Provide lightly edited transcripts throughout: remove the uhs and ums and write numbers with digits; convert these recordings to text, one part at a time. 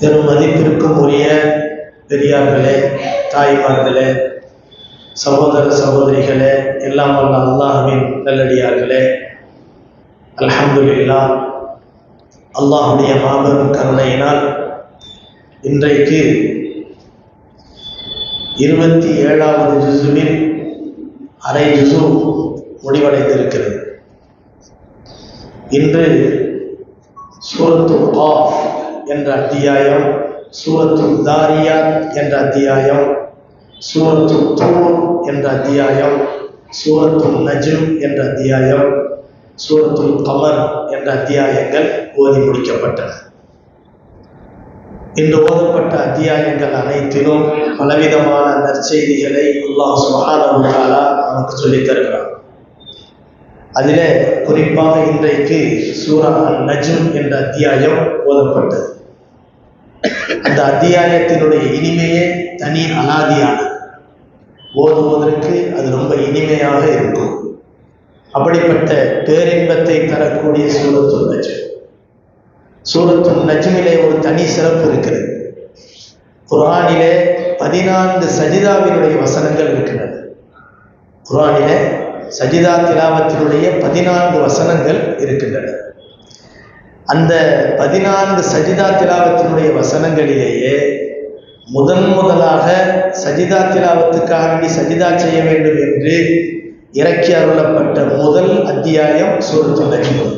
பெரும் மதிப்பிற்கும் உரிய பெரியார்களே, தாய்மார்களே, சகோதர சகோதரிகளே, எல்லாம் வல்ல அல்லாஹ்வின் நல்லடியார்களே, அல்ஹம்துலில்லாஹ். அல்லாஹ்வுடைய மாபெரும் கருணையினால் இன்றைக்கு 27வது ஜுஸுவில் அரை ஜுஸு முடிவடைந்திருக்கிறது. இன்று சூரத்து காஃப் என்ற அத்தியாயம், சூரத்து தாரியாத் என்ற அத்தியாயம், சூரத்து தூர் என்ற அத்தியாயம், சூரத்து நஜ்ம் என்ற அத்தியாயம், சூரத்து கமர் என்ற அத்தியாயங்கள் ஓதி முடிக்கப்பட்டன. இன்று ஓதப்பட்ட அத்தியாயங்கள் அனைத்திலும் பலவிதமான நற்செய்திகளை அல்லாஹ் சுப்ஹானஹு வ தஆலா நமக்கு சொல்லித் தருகிறார். அதிலே குறிப்பாக இன்றைக்கு சூரா நஜ்ம் என்ற அத்தியாயம் ஓதப்பட்டது. அந்த அத்தியாயத்தினுடைய இனிமையே தனி அலாதியானது. ஓதுவதற்கு அது ரொம்ப இனிமையாக இருக்கும். அப்படிப்பட்ட பேரின்பத்தை தரக்கூடிய சூரத்து நஜ்ம். சூரத்து நஜ்மிலே ஒரு தனி சிறப்பு இருக்கிறது. குர்ஆனிலே 14 சஜிதாவினுடைய வசனங்கள் இருக்கின்றன. குர்ஆனிலே சஜிதா திலாவத்தினுடைய 14 வசனங்கள் இருக்கின்றன. அந்த 14 சஜிதா திலாவத்தினுடைய வசனங்களிலேயே முதலாக சஜிதா திலாவத்துக்காக சஜிதா செய்ய வேண்டும் என்று இறக்கி அருளப்பட்ட முதல் அத்தியாயம் சூரத்து நஜ்ம்.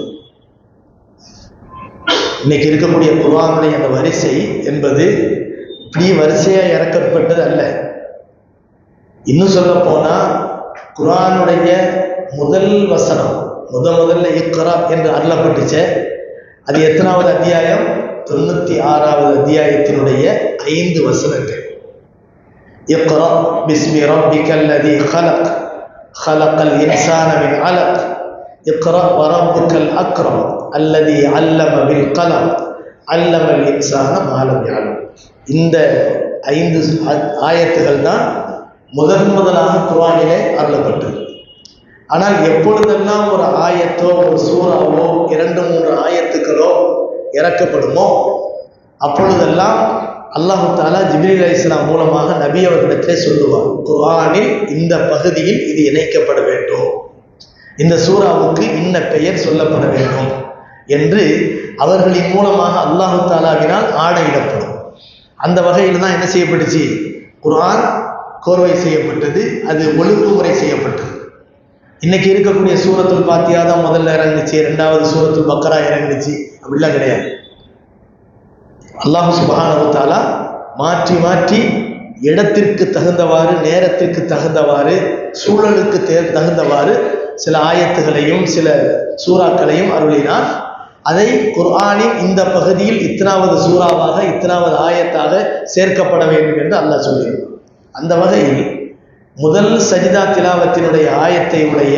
இன்னைக்கு இருக்கக்கூடிய குர்ஆனுடைய அந்த வரிசை என்பது இப்படி வரிசையாக இறக்கப்பட்டது அல்ல. இன்னும் சொல்ல போனா குர்ஆனுடைய முதல் வசனம் முதல்ல இக்ரா என்று அருளப்பட்டுச்சு. அது எத்தனாவது அத்தியாயம்? 96வது அத்தியாயத்தினுடைய 5 வசனங்கள். இக்ரா பிஸ்மி ரப்பிக்கல்லதீ கலக் கலக்கல் இன்சான மின் அலக் இக்ரா வரப்புக்கல் அக்ரம் அல்லதி அல்லம பில் கலம் அல்லமல் இன்சான மாலம் யாலம். இந்த 5 ஆயத்துகள் தான் முதலாக குர்ஆனிலே அருளப்பட்டது. ஆனால் எப்பொழுதெல்லாம் ஒரு ஆயத்தோ ஒரு சூறாவோ 2-3 ஆயத்துக்களோ இறக்கப்படுமோ அப்பொழுதெல்லாம் அல்லாஹு தஆலா ஜிப்ரீல் அலைஹிஸ்ஸலாம் மூலமாக நபி அவர்களிடத்திலே சொல்லுவார், குர்ஆனில் இந்த பகுதியில் இது இணைக்கப்பட வேண்டும், இந்த சூறாவுக்கு இன்ன பெயர் சொல்லப்பட வேண்டும் என்று அவர்களின் மூலமாக அல்லாஹு தஆலாவினால் ஆணையிடப்படும். அந்த வகையில் தான் என்ன செய்யப்பட்டுச்சு? குர்ஆன் கோர்வை செய்யப்பட்டது, அது ஒழுங்குமுறை செய்யப்பட்டது. இன்னைக்கு இருக்கக்கூடிய சூரத்துல் ஃபாத்திஹா தான் முதல்ல இறங்குச்சு, 2வது சூரத்துல் பக்ரா இறங்குச்சு, அப்படிலாம் கிடையாது. அல்லாஹ் சுப்ஹானஹு வ தஆலா மாற்றி மாற்றி இடத்திற்கு தகுந்தவாறு, நேரத்திற்கு தகுந்தவாறு, சூழலுக்கு தகுந்தவாறு சில ஆயத்துகளையும் சில சூறாக்களையும் அருளினார். அதை குர்ஆனின் இந்த பகுதியில் இத்தனாவது சூறாவாக இத்தனாவது ஆயத்தாக சேர்க்கப்பட வேண்டும் என்று அல்லாஹ் சொல்லியிருந்தார். அந்த வகையில் முதல் சஜிதா திலாவத்தினுடைய ஆயத்தை உடைய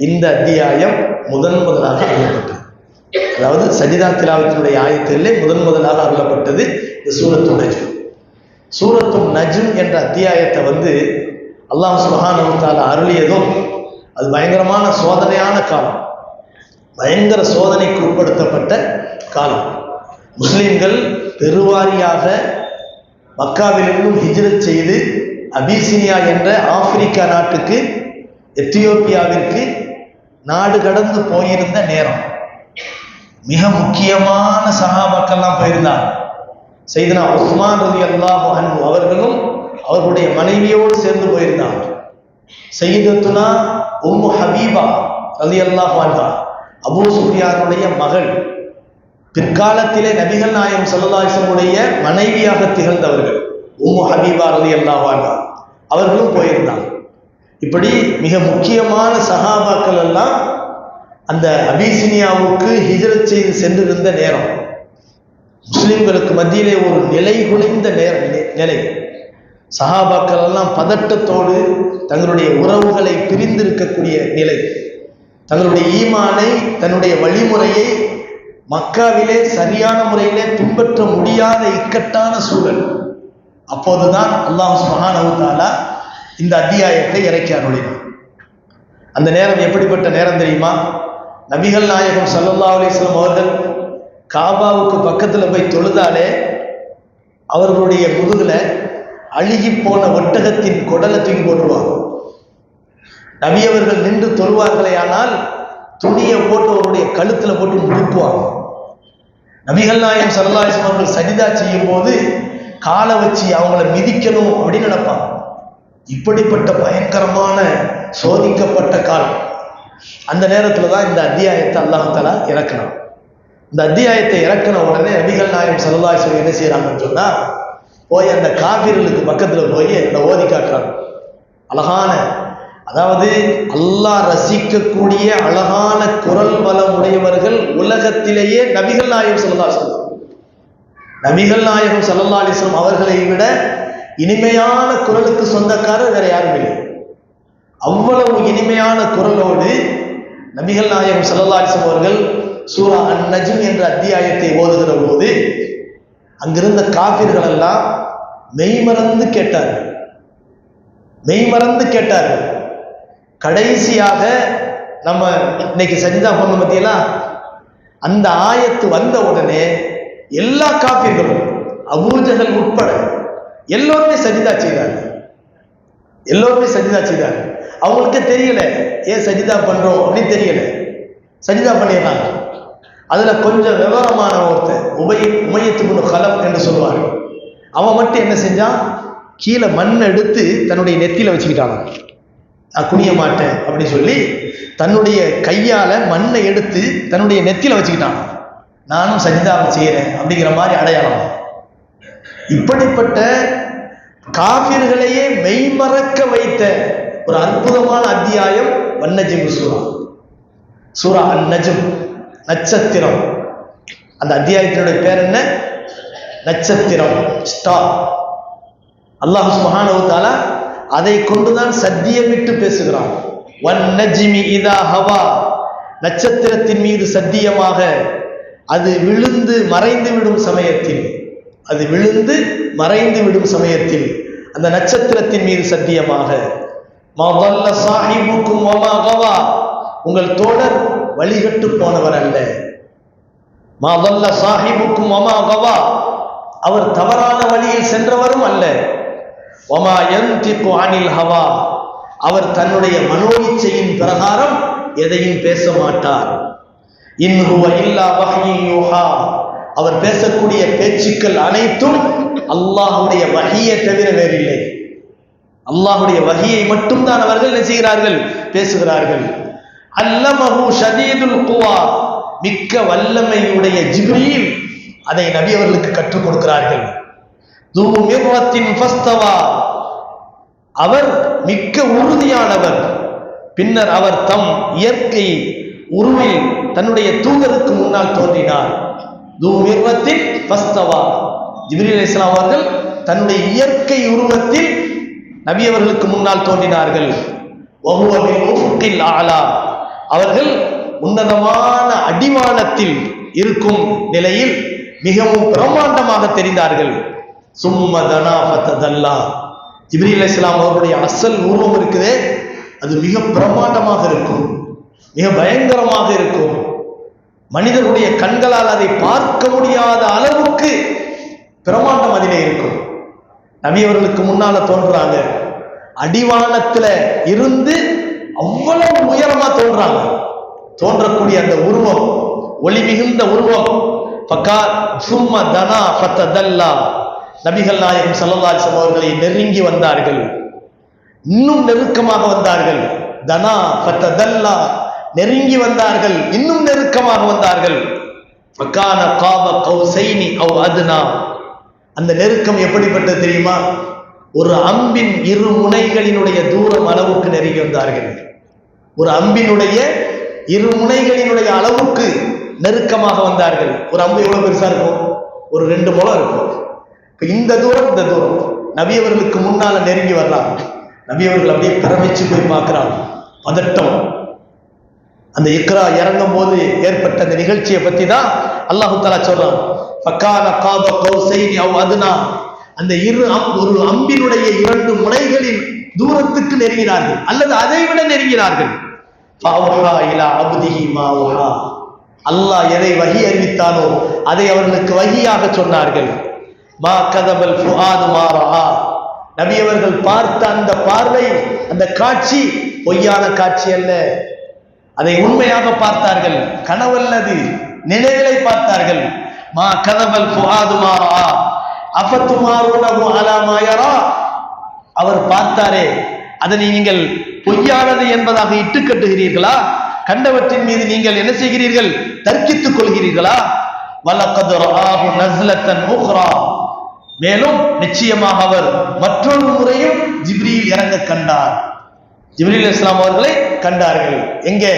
இந்த அத்தியாயம் முதலாக அருளப்பட்டது. அதாவது சஜிதா திலாவத்தினுடைய ஆயத்திலே முதலாக அருளப்பட்டது இந்த சூரத்து நஜ்ம். சூரத்து நஜ்ம் என்ற அத்தியாயத்தை அல்லாஹ் சுப்ஹானஹு வ தஆலா அருளியதும் அது பயங்கரமான சோதனையான காலம், பயங்கர சோதனைக்கு உட்படுத்தப்பட்ட காலம். முஸ்லிம்கள் பெருவாரியாக மக்காவிலிருந்தும் ஹிஜ்ரத் செய்து அபிசீனியா என்ற ஆப்பிரிக்கா நாட்டுக்கு, எத்தியோப்பியாவிற்கு நாடு கடந்து போயிருந்த நேரம். மிக முக்கியமான சஹாபாக்கள்லாம் போயிருந்தாங்க. சையதுனா உஸ்மான் ரலியல்லாஹு அன்ஹு அவர்களும் அவர்களுடைய மனைவியோடு சேர்ந்து போயிருந்தாங்க. சையதத்துனா உம்மு ஹபீபா ரலியல்லாஹு அன்ஹா அபூ சுஃபியானுடைய மகள், பிற்காலத்திலே நபிகள் நாயகம் ஸல்லல்லாஹு அலைஹி வஸல்லம் மனைவியாக திகழ்ந்தவர்கள் உம்மு ஹபீபா ரலியல்லாஹு அன்ஹா அவர்களும் போயிருந்தாங்க. இப்படி மிக முக்கியமான சஹாபாக்கள் எல்லாம் அந்த அபிசீனியாவுக்கு ஹிஜ்ரத் செய்து சென்றிருந்த நேரம். முஸ்லிம்களுக்கு மத்தியிலே ஒரு நிலை குலைந்த நிலை. சஹாபாக்கள் எல்லாம் பதட்டத்தோடு தங்களுடைய உறவுகளை பிரிந்திருக்கக்கூடிய நிலை, தங்களுடைய ஈமானை, தன்னுடைய வழிமுறையை மக்காவிலே சரியான முறையிலே பின்பற்ற முடியாத இக்கட்டான சூழல். அப்போதுதான் அல்லாஹ் சுப்ஹானஹு வ தஆலா இந்த அத்தியாயத்தை இறக்கி அருளினார். அந்த நேரம் எப்படிப்பட்ட நேரம் தெரியுமா? நபிகள் நாயகம் ஸல்லல்லாஹு அலைஹி வஸல்லம் அவர்கள் காபாவுக்கு பக்கத்தில் போய் தொழுதாலே அவர்களுடைய முதுகுல அழுகி போன ஒட்டகத்தின் குடலை தூக்கி போட்டுருவாங்க. நபி அவர்கள் நின்று தொழுவார்களே ஆனால் துணியை போட்டு அவருடைய கழுத்துல போட்டு முடுக்குவாங்க. நபிகள் நாயகம் ஸல்லல்லாஹு அலைஹி வஸல்லம் அவர்கள் சஜிதா செய்யும் போது காலை வச்சு அவங்கள மிதிக்கணும் அப்படின்னு நினைப்பாங்க. இப்படிப்பட்ட பயங்கரமான சோதிக்கப்பட்ட காலம். அந்த நேரத்துல தான் இந்த அத்தியாயத்தை அல்லாஹ் தஆலா இறக்கினான். இந்த அத்தியாயத்தை இறக்கின உடனே நபிகள் நாயகம் ஸல்லல்லாஹு அலைஹி வஸல்லம் என்ன செய்யறாங்கன்னு சொன்னா, போய் அந்த காபிர்களுக்கு பக்கத்துல போய் அதை ஓதி காட்டுறாங்க. அழகான, அதாவது அல்லாஹ் ரசிக்கக்கூடிய அழகான குரல் வளம் உடையவர்கள் உலகத்திலேயே நபிகள் நாயகம் ஸல்லல்லாஹு அலைஹி வஸல்லம். நபிகள் நாயகம் ஸல்லல்லாஹு அலைஹி வஸல்லம் அவர்களை விட இனிமையான குரலுக்கு சொந்தக்காரர் வேற யாரும் இல்லை. அவ்வளவு இனிமையான குரலோடு நபிகள் நாயகம் ஸல்லல்லாஹு அலைஹி வஸல்லம் அவர்கள் சூரா அன்-நஜ்ம் என்ற அத்தியாயத்தை ஓதுகிற போது அங்கிருந்த காபிர்கள் எல்லாம் மெய்மறந்து கேட்டார்கள். மெய்மறந்து கேட்டார்கள். கடைசியாக நம்ம இன்னைக்கு சஜிதா பண்ண பத்தியெல்லாம் அந்த ஆயத்து வந்த உடனே எல்லா காபிர்களும் அபூஜஹல் உட்பட எல்லோருமே சஜிதா செய்தார்கள். எல்லோருமே சஜிதா செய்தார்கள். அவங்களுக்கு தெரியல ஏன் சஜிதா பண்றோம் அப்படின்னு தெரியல. சஜிதா பண்ணிடுறாங்க. அதுல கொஞ்சம் விவரமான ஒருத்தர் உமையத் இப்னு கலப் என்று சொல்லுவாங்க. அவன் மட்டும் என்ன செஞ்சான், கீழே மண் எடுத்து தன்னுடைய நெத்தியில வச்சுக்கிட்டான். நான் குனிய மாட்டேன் அப்படின்னு சொல்லி தன்னுடைய கையால மண்ணை எடுத்து தன்னுடைய நெத்தியில வச்சுக்கிட்டான். நானும் சஜிதாவை செய்யறேன் அப்படிங்கிற மாதிரி அடையாளம். இப்படிப்பட்ட காபிர்களையே மெய்மறக்க வைத்த ஒரு அற்புதமான அத்தியாயம் வன்-நஜ்ம் சூரா. சூரா அன்-நஜ்ம், நட்சத்திரம். அந்த அத்தியாயத்தினுடைய பேர் என்ன? நட்சத்திரம், ஸ்டார். அல்லாஹ் சுப்ஹானஹு வ தஆலா அதை கொண்டுதான் சத்தியமிட்டு பேசுகிறான். வன்-நஜ்மி இதா ஹவா, நட்சத்திரத்தின் மீது சத்தியமாக, அது விழுந்து மறைந்து விடும் சமயத்தில், அது விழுந்து மறைந்து விடும் சமயத்தில் அந்த நட்சத்திரத்தின் மீது சத்தியமாக. மா ضل صاحبكم وما غوى, உங்கள் தோழர் வழிகட்டு போனவர் அல்ல. மா ضل صاحبكم وما غوى, அவர் தவறான வழியில் சென்றவரும் அல்ல. வமா யன்திகு அனில் ஹவா, அவர் தன்னுடைய மனோ இச்சையின் பிரகாரம் எதையும் பேச மாட்டார். இன் ஹுவ இல்லா வஹ்யுன் யூஹா, அவர் பேசக்கூடிய பேச்சுக்கள் அனைத்தும் அல்லாஹ்வுடைய வஹியை தவிர வேறில்லை. அல்லாஹ்வுடைய வஹியை மட்டும்தான் அவர்கள் என்ன செய்கிறார்கள், பேசுகிறார்கள். அல்லமஹு ஷதீதுல் குவா, மிக்க வல்லமையுடைய ஜிப்ரீல் அதை நபி அவர்களுக்கு கற்றுக் கொடுக்கிறார்கள். து மிர்ரத்தின் ஃபஸ்தவா, அவர் மிக்க உறுதியானவர். பின்னர் அவர் தம் இயற்கை உருவில் தன்னுடைய தூதருக்கு முன்னால் தோன்றினார். து மிர்ரத்தின் ஃபஸ்தவா, ஜிப்ரீல் அலைஹிஸ்ஸலாம் அவர்கள் தன்னுடைய இயற்கை உருவத்தில் நபி அவர்களுக்கு முன்னால் தோன்றினார்கள். வஹுவ பில் உஃகில் அலா, அவர்கள் உன்னதமான அடிவானத்தில் இருக்கும் நிலையில் மிகவும் பிரம்மாண்டமாக தெரிந்தார்கள். சும்ம தனா ஃபதல்லா, ஜிப்ரீல் அலைஹிஸ்ஸலாம் அவர்களுடைய அசல் உருவம் இருக்குதே, அது மிக பிரம்மாண்டமாக இருக்கும், மிக பயங்கரமாக இருக்கும். மனிதனுடைய கண்களால் அதை பார்க்க முடியாத அளவுக்கு பிரம்மாண்டம் அதிலே இருக்கும். நபி அவர்களுக்கு முன்னால தோன்றாங்க. அடிவானத்துல இருந்து அவ்வளவு உயரமா தோன்றாங்க. தோன்றக்கூடிய அந்த உருவம், ஒளி மிகுந்த உருவம். சும்ம தனா ஃபதல்லா, நபிகள் நாயகம் ஸல்லல்லாஹு அலைஹி வஸல்லம் அவர்களை நெருங்கி வந்தார்கள், இன்னும் நெருக்கமாக வந்தார்கள். தனா ஃபதல்லா, நெருங்கி வந்தார்கள், இன்னும் நெருக்கமாக வந்தார்கள். ஃபகான காப கௌசைனி அவ் அத்னா, அந்த நெருக்கம் எப்படிப்பட்டது தெரியுமா? ஒரு அம்பின் இரு முனைகளினுடைய தூரம் அளவுக்கு நெருங்கி வந்தார்கள். ஒரு அம்பினுடைய இரு முனைகளினுடைய அளவுக்கு நெருக்கமாக வந்தார்கள். ஒரு அம்பு எவ்வளவு பெருசா இருக்கும்? ஒரு 2 முழம் இருக்கும். இந்த தூரம், இந்த தூரம் நபி அவர்களுக்கு முன்னால நெருங்கி வர்றாங்க. நபி அவர்கள் அப்படியே பிரமிச்சு போய் பார்க்கிறாங்க. பதட்டம். அந்த இக்ரா இறங்கும் போது ஏற்பட்ட அந்த நிகழ்ச்சியை பத்தி தான் அல்லாஹ் தஆலா சொல்றான். ஃபகான காப கௌசைனி அவ் அத்னா, அந்த ஒரு அம்பினுடைய 2 முனைகளின் தூரத்துக்கு நெருங்கினார்கள், அல்லது அதை விட நெருங்கினார்கள். ஃபஅவ்ஹா இலா அப்திஹி மா அல்லாஹ் எதை வஹி அறிவித்தானோ அதை அவர்களுக்கு வஹியாக சொன்னார்கள். மா கதபல் ஃபுஆது மா ரஆ. நபி அவர்கள் பார்த்த அந்த பார்வை, அந்த காட்சி பொய்யான காட்சி அல்ல, அதை உண்மையாக பார்த்தார்கள். கனவல்லது, நினைவிலை பார்த்தார்கள். மா கதபல் ஃபுஆது மா ரஆ அஃபதுமாருனஹு அலா மா யரா. அவர் பார்த்தாரே, அதனை நீங்கள் பொய்யானது என்பதாக இட்டு கட்டுகிறீர்களா? கண்டவற்றின் மீது நீங்கள் என்ன செய்கிறீர்கள்? தர்க்கித்துக் கொள்கிறீர்களா? வலகத் ரஆஹு நஸ்லத்தன் உக்ரா. மேலும் நிச்சயமாக அவர் மற்றொரு முறையும் ஜிப்ரீல் இறங்க கண்டார். ஜிப்ரீல் அலைஹிஸ்ஸலாம் அவர்களை கண்டார்கள். எங்கே?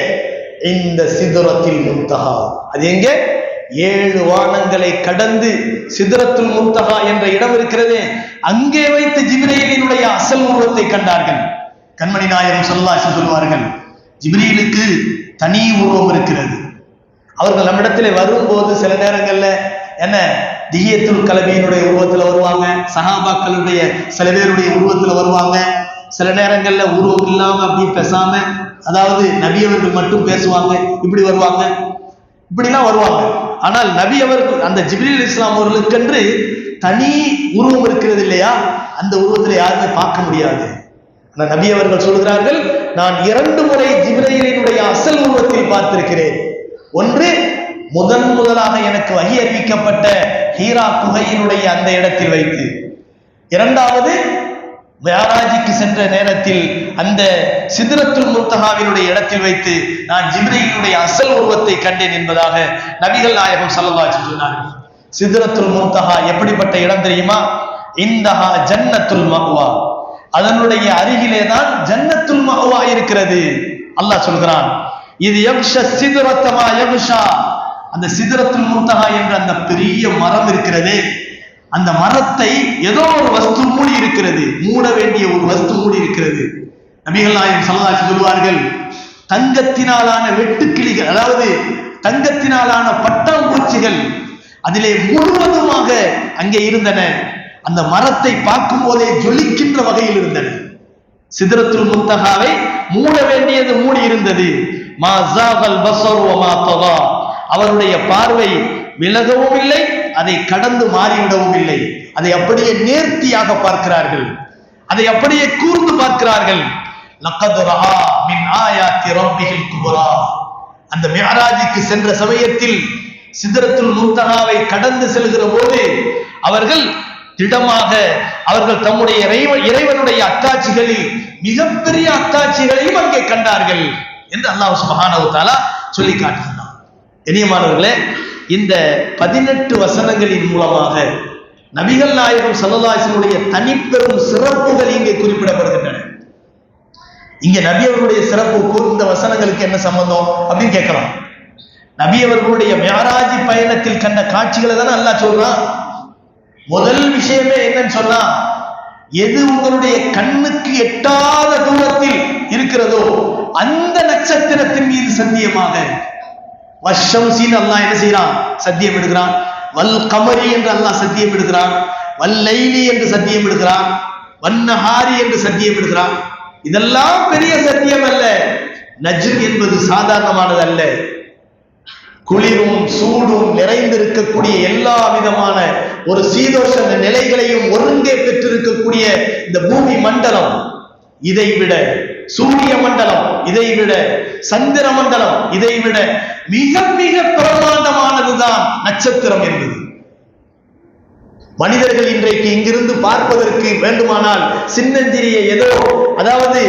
இந்த சிதறத்தில் முன்தஹா. அது எங்கே? 7 வானங்களை கடந்து சிதறத்துல் முன்தஹா என்ற இடம் இருக்கிறது. அங்கே வைத்து ஜிப்ரீலினுடைய அசல் உருவத்தை கண்டார்கள். கண்மணி நாயகம் ஸல்லல்லாஹு அலைஹி வஸல்லம் சொல்வார்கள், ஜிப்ரீலுக்கு தனி உருவம் இருக்கிறது. அவர்கள் நம்மிடத்தில் வரும்போது சில நேரங்கள்ல என்ன திஹியத்துல் கலபியினுடைய உருவத்துல வருவாங்க, சஹாபாக்களுடைய சில பேருடைய உருவத்துல வருவாங்க. சில நேரங்கள்ல உருவம் இல்லாம அப்படி பேசாம, அதாவது நபி அவர்கள் மட்டும் பேசுவாங்க, இப்படி வருவாங்க, இப்படிலாம் வருவாங்க. ஆனால் நபி அவர்கள், அந்த ஜிப்ரீல் அலைஹிஸ்ஸலாம் அவர்களுக்கென்று தனி உருவம் இருக்கிறது இல்லையா? அந்த உருவத்துல யாருமே பார்க்க முடியாது. ஆனால் நபி அவர்கள் சொல்கிறார்கள், நான் 2 முறை ஜிப்ரீலினுடைய அசல் உருவத்தில் பார்த்திருக்கிறேன். ஒன்று முதலாக எனக்கு வஹி அறிவிக்கப்பட்ட ஹீரா குகையினுடைய அந்த இடத்தில் வைத்து, இரண்டாவது மிஅராஜுக்கு சென்ற நேரத்தில் அந்த சிதறத்துல் முன்தஹாவினுடைய இடத்தில் வைத்து நான் ஜிப்ரீலினுடைய அசல் உருவத்தை கண்டேன் என்பதாக நபிகள் நாயகம் ஸல்லல்லாஹு அலைஹி வஸல்லம் சொன்னார்கள். சிதறத்துல் முன்தஹா எப்படிப்பட்ட இடம் தெரியுமா? இந்தஹா ஜன்னத்துல் மஅவா. அதனுடைய அருகிலே தான் ஜன்னத்துல் மஅவா இருக்கிறது. அல்லாஹ் சொல்கிறான், இது யக்ஷ சிதறத மா யக்ஷா. அந்த சிதறத்துல் முன்தஹா என்ற அந்த பெரிய மரம் இருக்கிறது, அந்த மரத்தை ஏதோ ஒரு வஸ்து மூடி இருக்கிறது, மூட வேண்டிய ஒரு வஸ்து மூடி இருக்கிறது. நபிகள் நாயகம் ஸல்லல்லாஹு அலைஹி சொல்வார்கள், தங்கத்தினாலான வெட்டுக்கிளிகள், அதாவது தங்கத்தினாலான பட்டாம்பூச்சிகள் அதிலே முழுவதுமாக அங்கே இருந்தன. அந்த மரத்தை பார்க்கும் போதே ஜொலிக்கின்ற வகையில் இருந்தன. சிதறத்துல் முன்தஹாவை மூட வேண்டியது மூடி இருந்தது. மா ஸாகல் பஸர் வ மா தகா. அவருடைய பார்வை விலகவும் இல்லை, அதை கடந்து மாறிவிடவும் இல்லை. அதை அப்படியே நேர்த்தியாக பார்க்கிறார்கள், அதை அப்படியே கூர்ந்து பார்க்கிறார்கள். லக்கத் ரஆ மின் ஆயாத்தி ரப்பிஹில் குப்ரா. அந்த மிஅராஜுக்கு சென்ற சமயத்தில் சிதறத்துல் முன்தஹாவை கடந்து செல்கிற போது அவர்கள் திடமாக அவர்கள் தம்முடைய இறைவனுடைய அத்தாட்சிகளில் மிகப்பெரிய அத்தாட்சிகளையும் அங்கே கண்டார்கள் என்று அல்லாஹ் சுப்ஹானஹு வ தஆலா சொல்லி காட்டுகிறார். இனியமானவர்களே, இந்த 18 வசனங்களின் மூலமாக நபிகள் நாயகம் ஸல்லல்லாஹு அலைஹி வஸல்லம் தனிப்பெரும் சிறப்புகள் இங்கே குறிப்பிடப்படுகின்றன. இங்க நபி அவர்களுடைய சிறப்புக்கும் இந்த வசனங்களுக்கு என்ன சம்பந்தம் அப்படின்னு கேட்கலாம். நபி அவர்களுடைய மிஅராஜ் பயணத்தில் கண்ட காட்சிகளை தானே அல்லாஹ் சொல்றான். முதல் விஷயமே என்னன்னு சொன்னா, எது உங்களுடைய கண்ணுக்கு எட்டாத தூரத்தில் இருக்கிறதோ அந்த நட்சத்திரத்தின் மீது சத்தியமாக, வஷம்சின் அல்லாஹ் என்ன செய்யறான்? சத்தியம் எடுக்கிறான். வல் கமரி என்று அல்லாஹ் சத்தியம் எடுக்கிறான். வல்லைலி என்று சத்தியம் எடுக்கிறான். வன்னஹாரி என்று சத்தியம் எடுக்கிறான். இதெல்லாம் பெரிய சத்தியம் அல்ல. நஜ்ம் என்பது சாதாரணமானது அல்ல. குளிரும் சூடும் நிறைந்திருக்கக்கூடிய எல்லா விதமான ஒரு சீதோஷ நிலைகளையும் ஒருங்கே பெற்றிருக்கக்கூடிய இந்த பூமி மண்டலம், இதை விட சூரிய மண்டலம், இதை விட சந்திர மண்டலம், இதை விட மிக மிக பிரமாண்டமானதுதான் நட்சத்திரம் என்பது. மனிதர்கள் இன்றைக்கு இங்கிருந்து பார்ப்பதற்கு வேண்டுமானால் சின்னஞ்சிறிய ஏதோ, அதாவது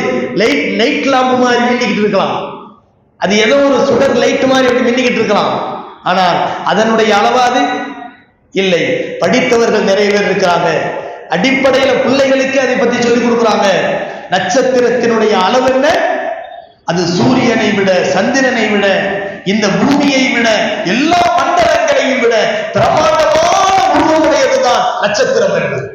லைட் லாம்பு மாதிரி மின்னிக்கிட்டு இருக்கலாம், அது ஏதோ ஒரு சுடர் லைட் மாதிரி மின்னிக்கிட்டு இருக்கலாம். ஆனால் அதனுடைய அளவாது இல்லை. படித்தவர்கள் நிறைய பேர் இருக்கிறாங்க, அடிப்படையில பிள்ளைகளுக்கு அதை பத்தி சொல்லிக் கொடுக்குறாங்க. நட்சத்திரத்தினுடைய அளவு என்ன? அது சூரியனை விட, சந்திரனை விட, இந்த பூமியை விட, எல்லா மண்டலங்களையும் விட பிரமாண்டமான உருவமுடையதுதான் நட்சத்திரம் என்பது.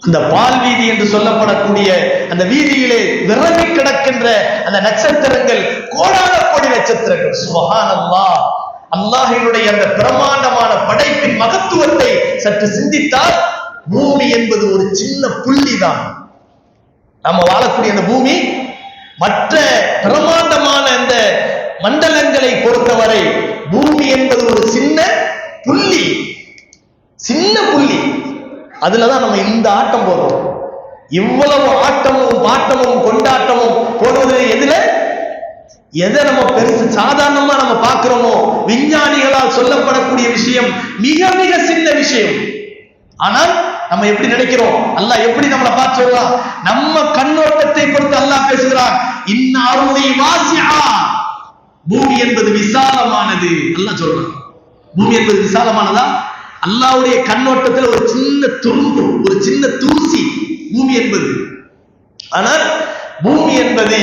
அந்த பால் வீதி என்று சொல்லப்படக்கூடிய அந்த வீதியிலே விரவி கிடக்கின்ற அந்த நட்சத்திரங்கள் கோடான கோடி நட்சத்திரங்கள். சுப்ஹானல்லாஹ். அல்லாஹ்வினுடைய அந்த பிரமாண்டமான படைப்பின் மகத்துவத்தை சற்று சிந்தித்தால், பூமி என்பது ஒரு சின்ன புள்ளி தான். நம்ம வாழக்கூடிய அந்த பூமி மற்ற பிரமாண்டமான அந்த மண்டலங்களை பொறுத்தவரை பூமி என்பது ஒரு சின்ன புள்ளி. சின்ன புள்ளி. அதுலதான் நம்ம இந்த ஆட்டம் போடுறோம். இவ்வளவு ஆட்டமும் பாட்டமும் கொண்டாட்டமும் போடுவது எதுல? எதை நம்ம பெருசு சாதாரணமா நம்ம பார்க்கிறோமோ, விஞ்ஞானிகளால் சொல்லப்படக்கூடிய விஷயம் மிக மிக சின்ன விஷயம். ஆனால் நம்ம எப்படி நினைக்கிறோம்? அல்லாஹ் எப்படி நம்மளை பார்த்து சொல்றான்? நம்ம கண்ணோட்டத்தை பொறுத்து அல்லாஹ் பேசுகிறான். இன்ன அருளி வாசிஆ, பூமி என்பது விசாலமானது. அல்லாஹ் சொல்றான் பூமி என்பது விசாலமானதா? அல்லாஹ்வுடைய கண்ணோட்டத்தில் ஒரு சின்ன துரும்பு, ஒரு சின்ன தூசி பூமி என்பது. ஆனால் பூமி என்பது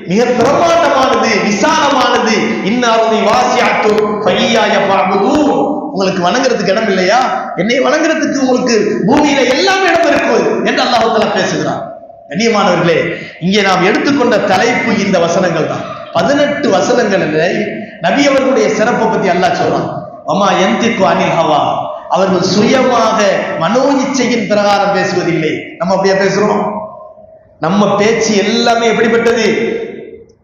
மிக பிரமாண்டமானது, விசாலமானது. இன்னாருதி வாசியாத்து ஃபையாய ஃபஅபுதூன். உங்களுக்கு வணங்குறதுக்கு இடம் இல்லையா? என்னை வணங்குறதுக்கு உங்களுக்கு பூமியில எல்லாம் இடம் இருக்கு என்று அல்லாஹ் தஆலா பேசுகிறார். கண்ணியமானவர்களே, இங்கே நாம் எடுத்துக்கொண்ட தலைப்பு இந்த வசனங்கள் தான். 18 வசனங்களில் நபி அவர்களுடைய சிறப்பை பத்தி அல்லாஹ் சொல்றான். வமா யந்திகு அனில் ஹவா, அவர்கள் சுயமாக மனோ இச்சையின் பிரகாரம் பேசுவதில்லை. நம்ம அப்படியே பேசுறோம்? நம்ம பேச்சு எல்லாமே எப்படிப்பட்டது?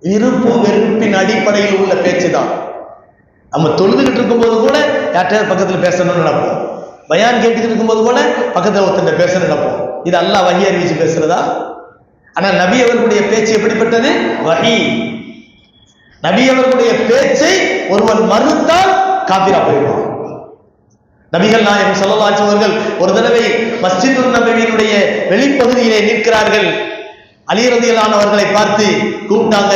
விருப்பு வெறுப்பின் அடிப்படையில் உள்ள பேச்சு தான். நம்ம தொழுதுகிட்டு இருக்கும்போது கூட யார்கிட்ட பக்கத்துல பேசணும்னு நினைப்போம். பயான் கேட்டுக்கிட்டு இருக்கும்போது கூட பக்கத்துல ஒருத்தர் பேச நினைப்போம். இது அல்லாஹ் வஹி அறிவிச்சு பேசுறதா? ஆனால் நபி அவர்களுடைய பேச்சு எப்படிப்பட்டது? வஹி. நபி அவர்களுடைய பேச்சை ஒருவர் மறுத்தால் காபிரா போயிடுவான். நபிகள் நாயகம் ஸல்லல்லாஹு அலைஹி வஸல்லம் அவர்கள் ஒரு தடவை மஸ்ஜிதுன் நபவியினுடைய வெளிப்பகுதியிலே நிற்கிறார்கள். அலி ரலியல்லாஹு அவர்களை பார்த்து கூப்பிட்டாங்க.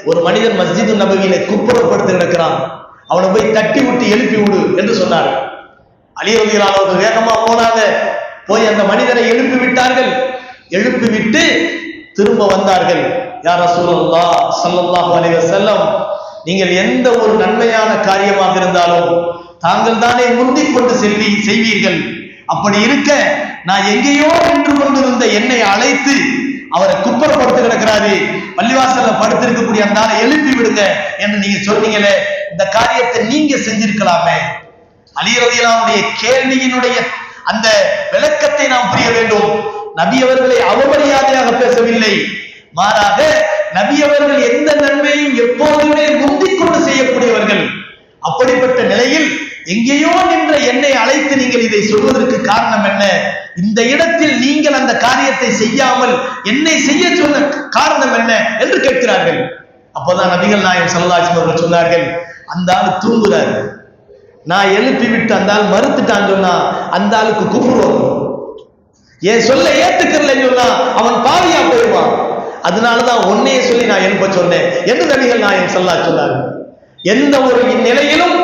ஒரு மனிதன் மஸ்ஜிதுன் நபவியிலே குப்புறப்படுத்து கிடக்கிறான், அவனை போய் தட்டி விட்டு எழுப்பி விடு என்று சொன்னார். அலி ரலியல்லாஹு அவர்கள் வேகமா போனாங்க. போய் அந்த மனிதரை எழுப்பி விட்டார்கள். எழுப்பி விட்டு திரும்ப வந்தார்கள். யா ரசூலல்லாஹ் ஸல்லல்லாஹு அலைஹி வஸல்லம், நீங்கள் எந்த ஒரு நன்மையான காரியமாக இருந்தாலும் தாங்கள் தானே முந்திக் கொண்டு செய்வீர்கள். அப்படி இருக்க நான் எங்கேயோ நின்று கொண்டிருந்த என்னை அழைத்து அவரை குப்புறப்படுத்து கிடக்கிறாரு, பள்ளிவாசல்ல படுத்திருக்கக்கூடிய அந்த ஆளை எழுப்பி விடுங்க என்று நீங்க சொன்னீங்களே, இந்த காரியத்தை நீங்க செஞ்சிருக்கலாமே. அலி ரலியல்லாஹுடைய கேள்வியினுடைய அந்த விளக்கத்தை நாம் புரிய வேண்டும். நபி அவர்களை அவமரியாதையாக பேசவில்லை, மாறாக நபி அவர்கள் எந்த நன்மையும் எப்போதுமே முந்திக் கொண்டு செய்யக்கூடியவர்கள். அப்படிப்பட்ட நிலையில் எங்கேயோ நின்ற என்னை அழைத்து நீங்கள் இதை சொல்வதற்கு காரணம் என்ன? இந்த இடத்தில் நீங்கள் அந்த காரியத்தை செய்யாமல் என்னை செய்ய சொன்ன காரணம் என்ன என்று கேட்கிறார்கள். அப்போதான் நபிகள் நாயகம் ஸல்லல்லாஹு அலைஹி வஸல்லம் சொன்னார்கள், அந்த ஆள் தூங்குறாரு, நான் எழுப்பி விட்டு அந்த ஆள் மறுத்துட்டான்னு சொன்னா அந்த ஆளுக்கு குஃப்ர் வரும். என் சொல்ல ஏத்துக்கறலன்னு சொன்னா அவன் பாவியா போயிடுவான். அதனாலதான் உன்னையே சொல்லி நான் எழுப்ப சொன்னேன் என்று நபிகள் நாயகம் ஸல்லல்லாஹு அலைஹி வஸல்லம் சொன்னார்கள். எந்த ஒரு நிலையிலும்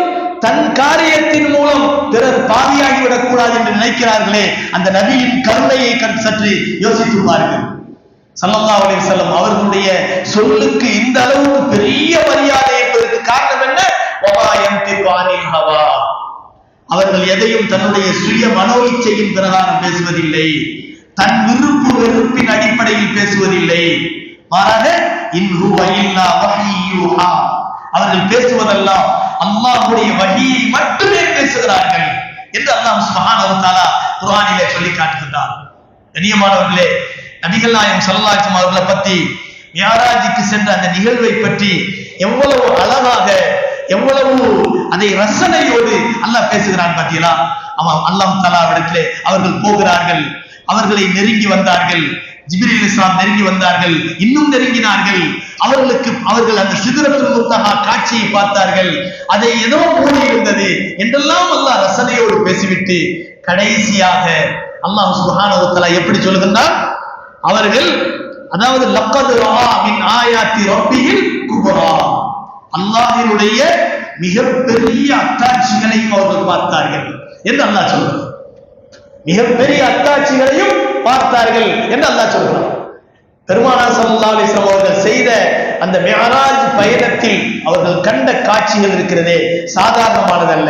தன் காரியத்தின் மூலம் பிறர் பாவியாகிவிடக் கூடாது என்று நினைக்கிறார்களே, அந்த நபியின் கருணையை சற்று யோசித்து பாருங்கள். ஸல்லல்லாஹு அலைஹி வஸல்லம் அவர்களுடைய சொல்லுக்கு இந்த அளவுக்கு பெரிய மரியாதை என்பதற்கு காரணம் என்ன? வமா யந்திகு அனில் ஹவா, அவர்கள் எதையும் தன்னுடைய சுய மனோ இச்சையின் பிரகாரம் பேசுவதில்லை, தன் விருப்பு வெறுப்பின் அடிப்படையில் பேசுவதில்லை. மாறாக இன் ஹுவ இல்லா வஹ்யூஹா, அவர்கள் பேசுவதெல்லாம் அல்லாஹ்வுடைய வஹியை மட்டுமே பேசுகிறார்கள் என்று அல்லாஹ் சுப்ஹானஹு வ தஆலா குர்ஆனிலே சொல்லி காட்டுகிறார். கண்ணியமானவர்களே, நபிகள் நாயகம் ஸல்லல்லாஹு அலைஹி வஸல்லம் அவர்களை பற்றி மியராஜுக்கு சென்ற அந்த நிகழ்வை பற்றி எவ்வளவு அழகாக, எவ்வளவு அதை ரசனையோடு அல்லாஹ் பேசுகிறான் பார்த்தீங்களா? அவன் அல்லாஹ் தஆலாவிடத்திலே அவர்கள் போகிறார்கள், அவர்களை நெருங்கி வந்தார்கள், ஜிப்ரீல் அலைஹிஸ்ஸலாம் நெருங்கி வந்தார்கள், இன்னும் நெருங்கினார்கள். அவர்கள் அந்த சிதறத்துல் முன்தஹா காட்சியை பார்த்தார்கள். அதை ஏதோ மூடி இருந்தது என்றெல்லாம் அல்லாஹ் ரசனையோடு பேசிவிட்டு கடைசியாக அல்லாஹ் சுப்ஹானஹு வ தஆலா எப்படி சொல்லுகின்றார்? அவர்கள் அதாவது லக்கத் ரஆ மின் ஆயாத்தி ரப்பிஹில் குப்ரா, அல்லாஹ்வினுடைய மிகப்பெரிய அத்தாட்சிகளையும் அவர்கள் பார்த்தார்கள் என்று அல்லாஹ் சொல்றார். மிகப்பெரிய அத்தாட்சிகளையும் பார்த்தார்கள் என்று அல்லாஹ் சொல்றார். பெருமானார் ஸல்லல்லாஹு அலைஹி வஸல்லம் அவர்கள் செய்த அந்த மிஅராஜ் பயணத்தில் அவர்கள் கண்ட காட்சிகள் இருக்கிறதே சாதாரணமானதல்ல.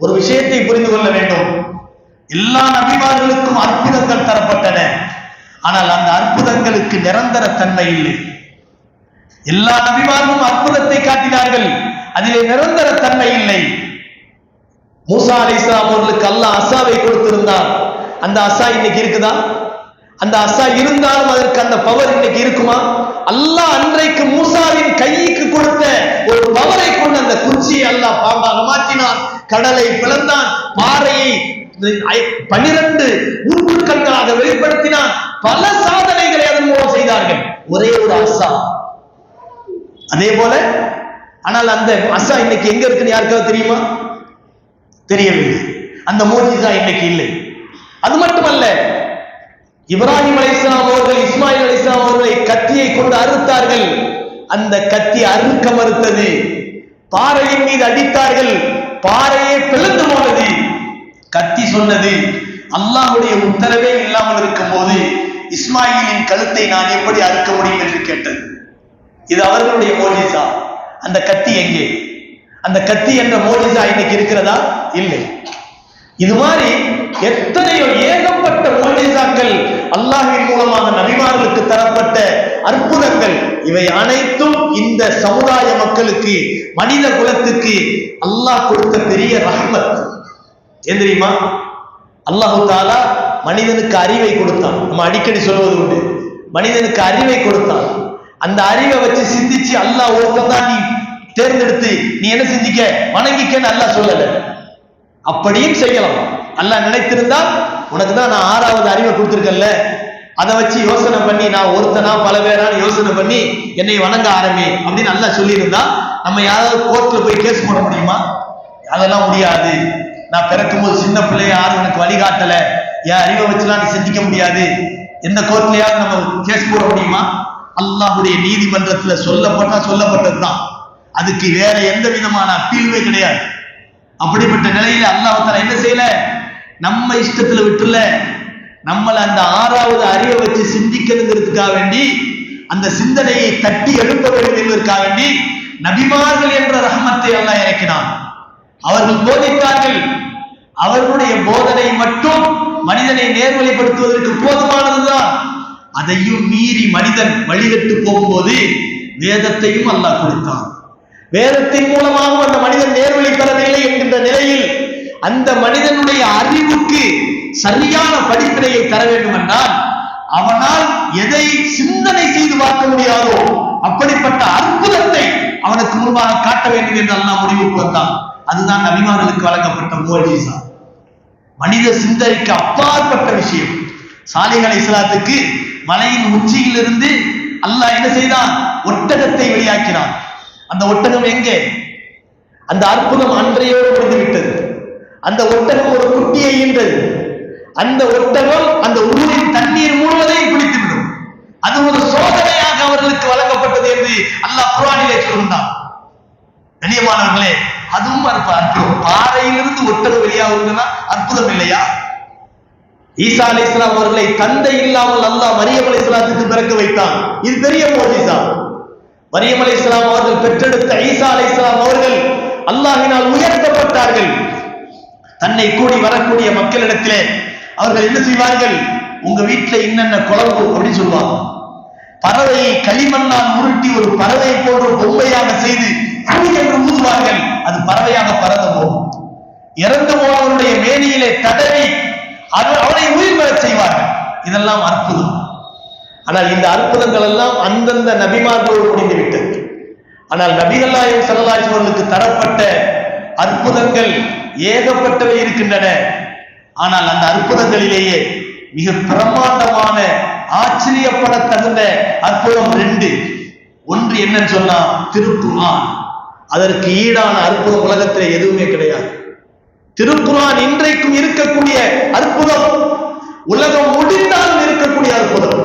ஒரு விஷயத்தை புரிந்து கொள்ள வேண்டும். எல்லா நபிமார்களுக்கும் அற்புதங்கள் தரப்பட்டன, ஆனால் அந்த அற்புதங்களுக்கு நிரந்தர தன்மை இல்லை. எல்லா நபிமார்களும் அற்புதத்தை காட்டினார்கள், அதிலே நிரந்தர தன்மை இல்லை. மூசா அலைஹிஸ்ஸலாம் அவர்களுக்கு அல்லாஹ் அசாவை கொடுத்திருந்தான். அந்த அசா இன்னைக்கு இருக்குதா? அந்த அசா இருந்தாலும் அதற்கு அந்த பவர் இன்னைக்கு இருக்குமா? அல்லாஹ் அன்றைக்கு மூசாவின் கைக்கு கொடுத்த ஒரு பவரை கொண்டு அந்த குச்சியை அல்லாஹ் பாம்பாக மாற்றினான், கடலை பிளந்தான், பாறையை 12 ஊற்றுக்கண்களாக வெளிப்படுத்தினான். பல சாதனைகளை அதன் மூலம் செய்தார்கள். ஒரே ஒரு அசா. அதே போல ஆனால் அந்த அசா இன்னைக்கு எங்க இருக்குன்னு யாருக்காவது தெரியுமா? தெரியவில்லை. அந்த மோஜிசா இன்னைக்கு இல்லை. அது மட்டுமல்ல, இப்ராஹிம் அலைஹிஸ்ஸலாம் அவர்கள் இஸ்மாயில் அலைஹிஸ்ஸலாம் அவர்களை கத்தியை கொண்டு அறுத்தார்கள். அந்த கத்தி அறுக்க மறுத்தது. பாறையின் மீது அடித்தார்கள், பாறையே பிளந்து போனது. கத்தி சொன்னது, அல்லாஹ்வுடைய உத்தரவே இல்லாமல் இருக்கும் போது இஸ்மாயிலின் கழுத்தை நான் எப்படி அறுக்க முடியும் என்று கேட்டது. இது அவர்களுடைய மோஜிசா. அந்த கத்தி எங்கே? அந்த கத்தி என்ற மோஜிசா இன்னைக்கு இருக்கிறதா? இல்லை. இது மாதிரி எத்தனையோ ஏகப்பட்ட மோஜிசாக்கள் அல்லாஹ்வின் மூலமாக நபிமார்களுக்கு தரப்பட்ட அற்புதங்கள். இவை அனைத்தும் இந்த சமுதாய மக்களுக்கு, மனித குலத்துக்கு அல்லாஹ் கொடுத்த பெரிய ரஹ்மத். ஏன் தெரியுமா? அல்லாஹு தஆலா மனிதனுக்கு அறிவை கொடுத்தான். நம்ம அடிக்கடி சொல்வது உண்டு, மனிதனுக்கு அறிவை கொடுத்தான். அந்த அறிவை வச்சு சிந்திச்சு அல்லாஹ் ஒருத்தான் நீ தேர்ந்தெடுத்து நீ என்ன சிந்திக்க, வணங்கிக்கன்னு அல்லாஹ் சொல்லல. அப்படியும் செய்யலாம். அல்லாஹ் நினைத்திருந்தால் உனக்கு தான் நான் 6வது அறிவை கொடுத்திருக்கேன்ல, அதை வச்சு யோசனை பண்ணி நான் ஒருத்தனா பல பேரான யோசனை பண்ணி என்னை வணங்க ஆரம்பி அப்படின்னு அல்லாஹ் சொல்லியிருந்தா நம்ம யாராவது கோர்ட்ல போய் கேஸ் போட முடியுமா? அதெல்லாம் முடியாது. நான் பிறக்கும் போது சின்ன பிள்ளைய யாரும் எனக்கு வழிகாட்டல, என் அறிவை வச்சுலாம் நீ சிந்திக்க முடியாது. எந்த கோர்ட்லயாவது நம்ம கேஸ் போட முடியுமா? அல்லாஹ்வுடைய நீதிமன்றத்துல சொல்லப்பட்டதுதான். அதுக்கு வேற எந்த விதமான அப்பீலுமே கிடையாது. அப்படிப்பட்ட நிலையில அல்லாஹ் தஆலா என்ன செய்யல, நம்ம இஷ்டத்துல விட்டுல, நம்மள அந்த 6வது அறிவை வச்சு சிந்திக்கணுங்கிறதுக்காக வேண்டி, அந்த சிந்தனையை தட்டி எழுப்ப வேண்டும் என்பதற்காக வேண்டி நபிமார்கள் என்ற ரஹ்மத்தை அல்லாஹ் இறக்கினான். அவர்கள் போதித்தார்கள். அவர்களுடைய போதனை மட்டும் மனிதனை நேர்வழிப்படுத்துவதற்கு போதுமானதுதான். அதையும் மீறி மனிதன் வழிகட்டு போகும்போது வேதத்தையும் அல்லாஹ் கொடுத்தான். வேதத்தின் மூலமாக அந்த மனிதன் நேர்வழி பெறவில்லை என்கின்ற நிலையில் அந்த மனிதனுடைய அறிவுக்கு சரியான படிப்பினையை தர வேண்டும் என்றால் அவனால் எதை சிந்தனை செய்து பார்க்க முடியாதோ அப்படிப்பட்ட அற்புதத்தை அவனுக்கு முன்பாக காட்ட வேண்டும் என்று அல்லாஹ் முடிவுக்கு வந்தான். அதுதான் நபிமார்களுக்கு வழங்கப்பட்ட முஅஜிஸா. மனித சிந்தனைக்கு அப்பாற்பட்ட விஷயம். சாலிஹ் அலைஹிஸ்ஸலாத்துக்கு மலையின் உச்சியிலிருந்து அல்லாஹ் என்ன செய்தான்? ஒட்டகத்தை வெளியாக்கினான். அந்த ஒட்டகம் எங்கே? அந்த அற்புதம் அன்றையோடு முடிந்து விட்டது. அந்த ஒட்டகம் ஒரு குட்டியை ஈன்றது. அந்த ஒட்டகம் அந்த ஊரின் தண்ணீர் முழுவதையும் குடித்துவிடும். அது ஒரு சோதனையாக அவர்களுக்கு வழங்கப்பட்டது என்று அல்லாஹ் குர்ஆனிலே சொல்கிறான். கண்ணியமானவர்களே, அதுவும் அற்புதம். பாறையிலிருந்து ஒட்டகம் வெளியாகுதுன்னா அற்புதம் இல்லையா? ஈசா அலைஹிஸ்ஸலாம் அவர்களை தந்தை இல்லாமல் அல்லாஹ் மரியம் அலைஹிஸ்ஸலாத்துக்கு பிறக்க வைத்தான். இது பெரிய முஅஜிஸா. மரியம் அலைஹிஸ்ஸலாம் அவர்கள் பெற்றெடுத்த ஈசா அலைஹிஸ்ஸலாம் அவர்கள் அல்லாஹ்வினால் உயர்த்தப்பட்டார்கள். தன்னை கூடி வரக்கூடிய மக்களிடத்திலே அவர்கள் என்ன செய்வார்கள்? உங்க வீட்டுல என்னென்ன குழம்பு அப்படின்னு சொல்லுவாங்க. பறவையை களிமண்ணால் உருட்டி ஒரு பறவையை போன்ற பொம்மையாக செய்து என்று ஊதுவார்கள். அது பறவையாக பறந்து போகும். இறந்து போனவருடைய மேனியிலே தடவி அவனை உயிர் பெறச் செய்வார்கள். இதெல்லாம் அற்புதம். ஆனால் இந்த அற்புதங்கள் எல்லாம் அந்தந்த நபிமார்களோடு முடிந்து விட்டது. ஆனால் நபிகள் நாயகம் ஸல்லல்லாஹு அலைஹி வஸல்லம் தரப்பட்ட அற்புதங்கள் ஏகப்பட்டவை இருக்கின்றன. ஆனால் அந்த அற்புதங்களிலேயே மிக பிரமாண்டமான ஆச்சரியப்பட தகுந்த அற்புதம் 2. ஒன்று என்னன்னு சொன்னா திருக்குர்ஆன். அதற்கு ஈடான அற்புதம் உலகத்திலே எதுவுமே கிடையாது. திருக்குர்ஆன் இன்றைக்கும் இருக்கக்கூடிய அற்புதம், உலகம் முடிந்தாலும் இருக்கக்கூடிய அற்புதம்.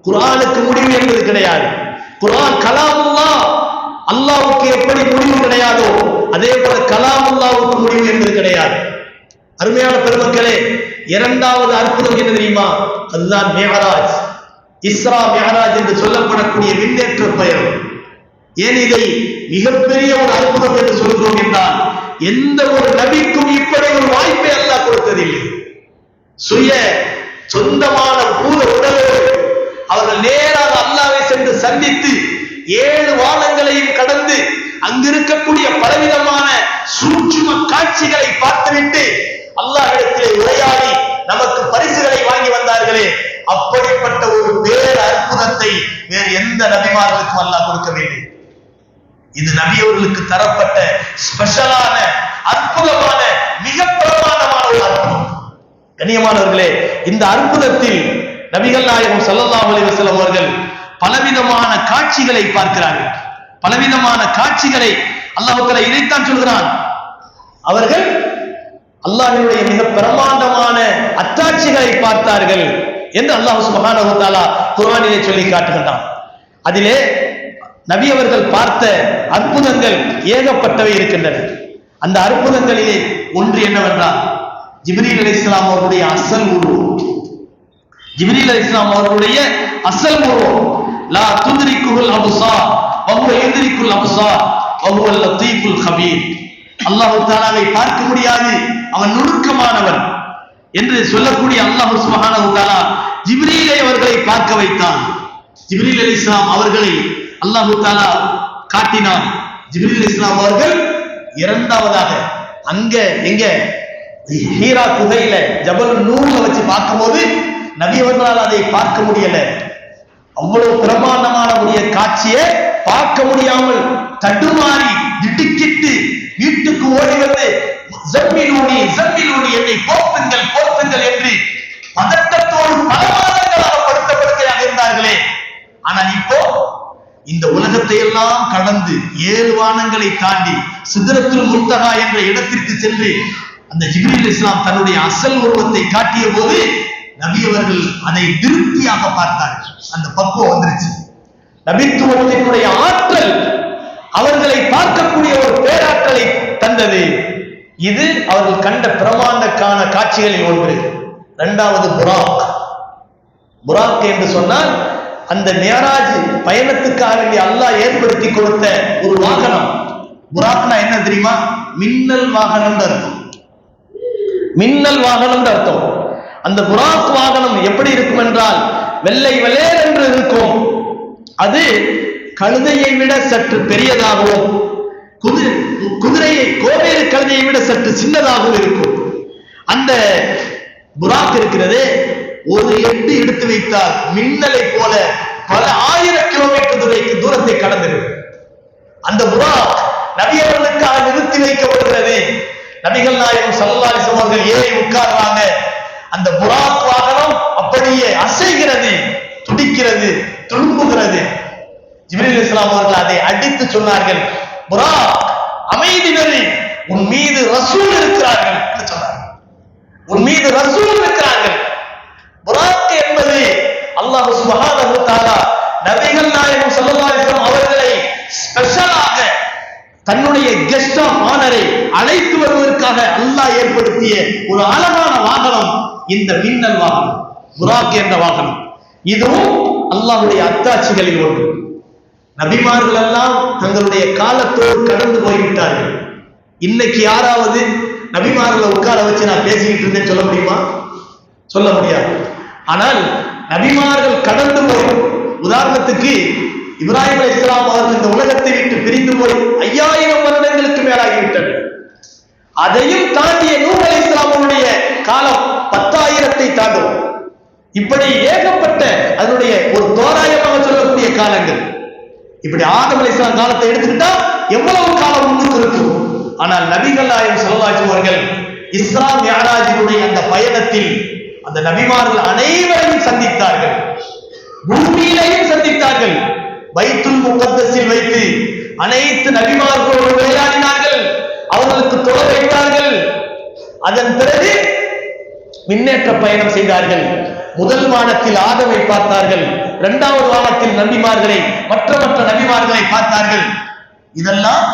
குர்ஆனுக்கு முடிவு என்பது கிடையாது. குர்ஆன் கலாமுல்லாஹ், அல்லாஹ்வுக்கு எப்படி முடிவு கிடையாதோ அதே போல கலாமுல்லாஹ்வுக்கு முடிவு என்பது கிடையாது. அருமையான பெருமக்களே, 2வது அற்புதம் என்ன தெரியுமா? அதுதான் மிஅராஜ். இஸ்ரா மிஅராஜ் என்று சொல்லப்படக்கூடிய விண்ணேற்ற பயணம். ஏன் இதை மிகப்பெரிய ஒரு அற்புதம் என்று சொல்கிறோம் என்றால், எந்த ஒரு நபிக்கும் இப்படி ஒரு வாய்ப்பை அல்லாஹ் கொடுத்ததில்லை. சொந்தமான பூத உடலோடு அவர்கள் நேராக அல்லாஹ்வை சென்று சந்தித்து 7 வானங்களையும் கடந்து அங்கிருக்கக்கூடிய பலவிதமான சூட்சும காட்சிகளை பார்த்துவிட்டு அல்லாஹ்விடத்திலே உரையாடி நமக்கு பரிசுகளை வாங்கி வந்தார்களே, அப்படிப்பட்ட ஒரு பேர் அற்புதத்தை வேறு எந்த நபிமார்களுக்கும் அல்லாஹ் கொடுக்கவில்லை. இது நபியவர்களுக்கு தரப்பட்ட ஸ்பெஷலான அற்புதமான மிக பிரமாண்டமான ஒரு அற்புதம். கண்ணியமானவர்களே, இந்த அற்புதத்தில் நபிகள் நாயகம் ஸல்லல்லாஹு அலைஹி வஸல்லம் அவர்கள் பலவிதமான காட்சிகளை பார்க்கிறார்கள். பலவிதமான காட்சிகளை அல்லாஹ் தஆலா இதைத்தான் சொல்கிறான். அவர்கள் அல்லாஹ்வினுடைய மிக பிரமாண்டமான அத்தாட்சிகளை பார்த்தார்கள் என்று அல்லாஹ் சுப்ஹானஹு வ தஆலா குர்ஆனிலே சொல்லி காட்டுகின்றான். அதிலே நபி அவர்கள் பார்த்த அற்புதங்கள் ஏகப்பட்டவை இருக்கின்றன. அந்த அற்புதங்களிலே ஒன்று என்னவென்றால் ஜிப்ரீல் அலைஹிஸ்ஸலாம் அவர்களுடைய அசல் உருவம். ஜிப்ரீல் அலைஹிஸ்ஸலாம் அவர்களுடைய அசல் உருவம் லா துத்ரிகுல் அப்சார் வ ஹுவ யுத்ரிகுல் அப்சார் வ ஹுவல் லத்தீஃபுல் கபீர். அல்லாஹ் தஆலாவை பார்க்க முடியாது, அவன் நுணுக்கமானவன் என்று சொல்லக்கூடிய அல்லாஹ் சுப்ஹானஹு வ தஆலா ஜிப்ரீலை அவர்களை பார்க்க வைத்தான். ஜிப்ரீல் அலைஹிஸ்ஸலாம் அவர்களை அல்லாஹ் தஆலா காட்டினான். ஜிப்ரீல் அலைஹிஸ்ஸலாம் அவர்கள் இரண்டாவதாக அங்க எங்க ஹீரா குகையில ஜபல் நூர்ல வச்சு பார்க்கும்போது நபி அவர்களால் அதை பார்க்க முடியல. அவ்வளவு பிரமாண்டமான காட்சியை பார்க்க முடியாமல் தடுமாறி திடுக்கிட்டு வீட்டுக்கு ஓடி வந்து ஜம்மிலூனி ஜம்மிலூனி என்னை போர்த்துங்கள் போர்த்துங்கள் என்று பதட்டத்தோடு பல மாதங்களாக படுத்தப்படுக்கையாக இருந்தார்களே. ஆனால் இப்போ இந்த உலகத்தை எல்லாம் கடந்து 7 வானங்களை தாண்டி சிதறத்துல் முன்தஹா என்ற இடத்திற்கு சென்று அந்த ஜிப்ரீல் அலைஹிஸ்ஸலாம் தன்னுடைய அசல் உருவத்தை காட்டிய போது நபி அவர்கள் அதை திருப்தியாக பார்த்தார்கள். அந்த பக்குவம் வந்துருச்சு. நபித்துவத்தினுடைய ஆற்றல் அவர்களை பார்க்கக்கூடிய ஒரு பேராற்றலை தந்தது. இது அவர்கள் கண்ட பிரமாண்டக்கான காட்சிகளில் ஒன்று. இரண்டாவது புராக். புராக் என்று சொன்னால் அந்த மியராஜ் பயணத்துக்காக வேண்டிய அல்லாஹ் ஏற்படுத்தி கொடுத்த ஒரு வாகனம். புராக்னா என்ன தெரியுமா? மின்னல் வாகனம் அர்த்தம். மின்னல் வாகனம் அர்த்தம். அந்த புராக் வாகனம் எப்படி இருக்கும் என்றால் வெள்ளை வெள்ளேர் என்று இருக்கும். அது கழுதையை விட சற்று பெரியதாகவும் குதிரையை கோவேறு கழுதையை விட சற்று சின்னதாகவும் இருக்கும். அந்த புராக் இருக்கிறது, ஒரு எட்டு எடுத்து வைத்தால் மின்னலை போல பல 1000 கிலோமீட்டர் தூரத்தை கடந்திருக்கும். அந்த புராக் நபி அவர்களுக்காக நிறுத்தி வைக்கப்படுகிறது. நபிகள் நாயகம் ஸல்லல்லாஹு அலைஹி வஸல்லம் அவர்கள் ஏறி உட்கார்றாங்க. அந்த புராக் வாகனம் அப்படியே அசைகிறது, துடிக்கிறது, துளும்புகிறது. ஜிப்ரீல் அலைஹிஸ்ஸலாம் அவர்கள் அதை அடித்து சொன்னார்கள், புராக் அமைதி நெறி, உன் மீது ரசூல் இருக்கிறார்கள் என்று சொன்னார்கள். உன் மீது ரசூல் இருக்கிறார்கள். புராக் என்பது அல்லாஹ் சுப்ஹானஹு வ தஆலா நபிகள் நாயகம் ஸல்லல்லாஹு அலைஹி வஸல்லம் அவர்களை ஸ்பெஷலாக தன்னுடைய கெஸ்ட் ஆஃப் ஆனரை அழைத்து வருவதற்காக அல்லாஹ் ஏற்படுத்திய ஒரு அழகான வாகனம் இந்த மின்னல் வாகனம், புராக் என்ற வாகனம். இதுவும் அல்லாஹ்வுடைய அத்தாட்சிகளில் ஒன்று. நபிமார்கள் எல்லாம் தங்களுடைய காலத்தோடு கடந்து போய்விட்டார்கள். இன்னைக்கு யாராவது நபிமார்களை உட்கார வச்சு நான் பேசிக்கிட்டு இருந்தேன்னு சொல்ல முடியுமா? சொல்ல முடியாது. ஆனால் நபிமார்கள் கடந்து போய், உதாரணத்துக்கு இப்ராஹிம் அலைஹிஸ்ஸலாம் அவர்கள் இந்த உலகத்தை விட்டு பிரிந்து போய் 5000 வருடங்களுக்கு மேலாகிவிட்டது. அதையும் தாண்டிய நூஹ் அலைஹிஸ்ஸலாம் அவருடைய காலம் 10,000-ஐ தாண்டும். இப்படி ஏகப்பட்ட அதனுடைய ஒரு தோராயமாக சொல்லக்கூடிய காலங்கள். இப்படி ஆதம் அலைஹிஸ்ஸலாம் காலத்தை எடுத்துக்கிட்டா எவ்வளவு காலம் முன்னுக்கு இருக்கும். ஆனால் நபிகள் நாயகம் ஸல்லல்லாஹு அலைஹி அவர்கள் இஸ்ரா மிஅராஜினுடைய அந்த பயணத்தில் அந்த நபிமார்கள் அனைவரையும் சந்தித்தார்கள், பூமியிலையும் சந்தித்தார்கள். பைத்துல் முகத்தஸில் வைத்து அனைத்து நபிமார்களோடு விளையாடினார்கள், அவர்களுக்கு தொழ வைத்தார்கள். அதன் பிறகு மின்னேற்ற பயணம் செய்தார்கள். முதல் வானத்தில் ஆதமை பார்த்தார்கள், இரண்டாவது வானத்தில் நபிமார்களை மற்ற நபிமார்களை பார்த்தார்கள். இதெல்லாம்